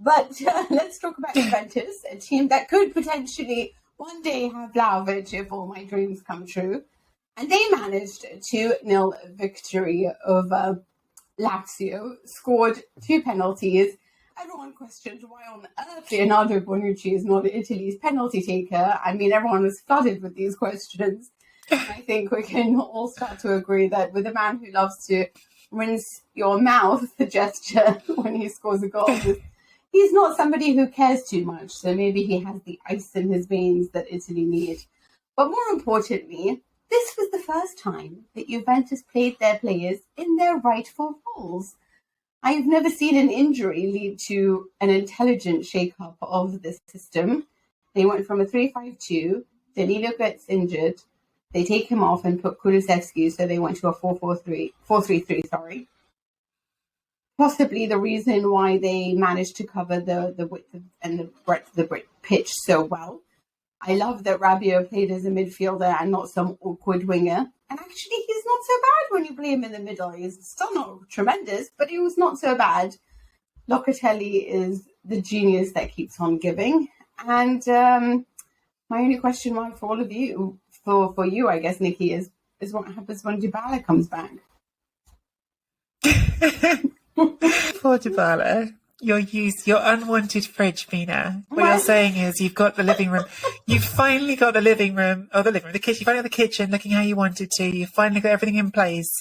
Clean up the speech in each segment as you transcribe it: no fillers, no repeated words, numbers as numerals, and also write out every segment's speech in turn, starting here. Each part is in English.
But let's talk about Juventus, a team that could potentially one day have Vlahovic if all my dreams come true. And they managed a 2-0 victory over Lazio, scored 2 penalties. Everyone questioned why on earth Leonardo Bonucci is not Italy's penalty taker. I mean, everyone was flooded with these questions. And I think we can all start to agree that with a man who loves to rinse your mouth, the gesture when he scores a goal, he's not somebody who cares too much. So maybe he has the ice in his veins that Italy need. But more importantly, this was the first time that Juventus played their players in their rightful roles. I've never seen an injury lead to an intelligent shake-up of the system. They went from a 3-5-2, Danilo gets injured, they take him off and put Kulusevski, so they went to a 4-3-3. Possibly the reason why they managed to cover the width and the breadth of the pitch so well. I love that Rabiot played as a midfielder and not some awkward winger. And actually, he's not so bad when you play him in the middle. He's still not tremendous, but he was not so bad. Locatelli is the genius that keeps on giving. And my only question mark for all of you, for you, I guess, Nikki, is what happens when Dybala comes back. Poor Dybala. Your unwanted fridge, Mina. What you're saying is you've got the living room. You've finally got the living room, the kitchen. You finally got the kitchen looking how you wanted to. You've finally got everything in place.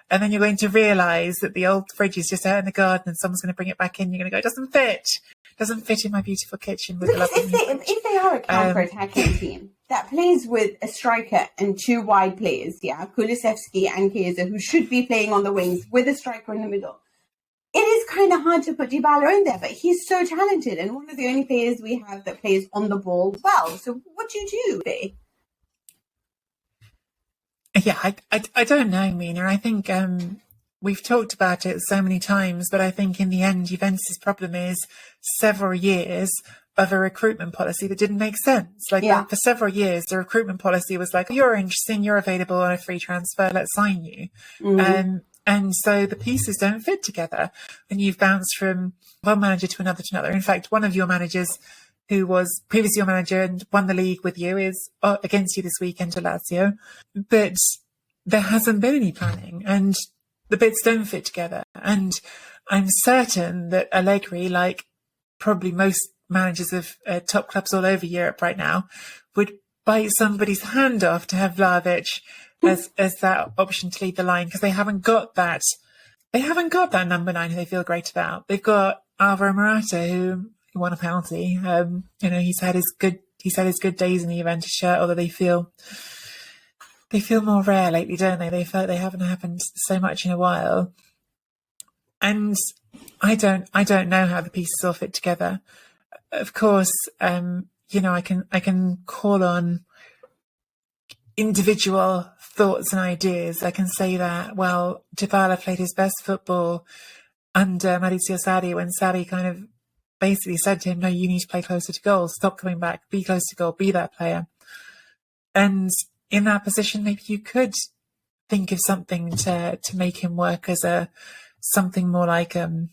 And then you're going to realise that the old fridge is just out in the garden and someone's going to bring it back in. You're going to go, it doesn't fit. It doesn't fit in my beautiful kitchen with the lovely if they are a counter-attacking team that plays with a striker and 2 wide players, Kulusevski and Chiesa, who should be playing on the wings with a striker in the middle, it is kind of hard to put Dybala in there, but he's so talented and one of the only players we have that plays on the ball well. So what do you do, Faye? Yeah, I don't know, Mina. I think we've talked about it so many times, but I think in the end, Juventus' problem is several years of a recruitment policy that didn't make sense. For several years, the recruitment policy was like, you're interesting, you're available on a free transfer, let's sign you. Mm-hmm. And so the pieces don't fit together. And you've bounced from one manager to another to another. In fact, one of your managers who was previously your manager and won the league with you is against you this weekend to Lazio. But there hasn't been any planning and the bits don't fit together. And I'm certain that Allegri, like probably most managers of top clubs all over Europe right now, would bite somebody's hand off to have Vlahovic as that option to lead the line, because they haven't got that number 9 who they feel great about. They've got Alvaro Morata who won a penalty. He's had his good days in the Juventus shirt, although they feel more rare lately, don't they? They feel like they haven't happened so much in a while. And I don't know how the pieces all fit together. Of course, I can call on individual thoughts and ideas. I can say that, well, Dybala played his best football under Maurizio Sarri when Sarri kind of basically said to him, no, you need to play closer to goal, stop coming back, be close to goal, be that player. And in that position, maybe you could think of something to make him work as something more like, I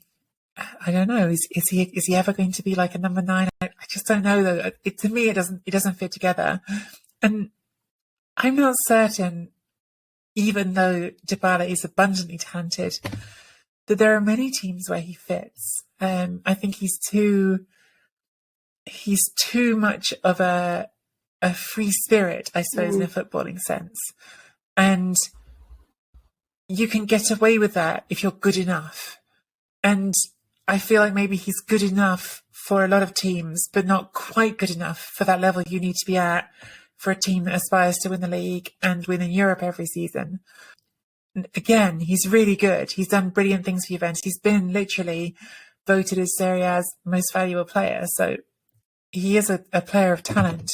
don't know, is he ever going to be like a number 9? I just don't know, though. To me, it doesn't fit together. And I'm not certain, even though Dybala is abundantly talented, that there are many teams where he fits. I think he's too much of a free spirit, I suppose, in a footballing sense. And you can get away with that if you're good enough. And I feel like maybe he's good enough for a lot of teams, but not quite good enough for that level you need to be at for a team that aspires to win the league and win in Europe every season. Again, he's really good. He's done brilliant things for Juventus. He's been literally voted as Serie's most valuable player. So he is a player of talent.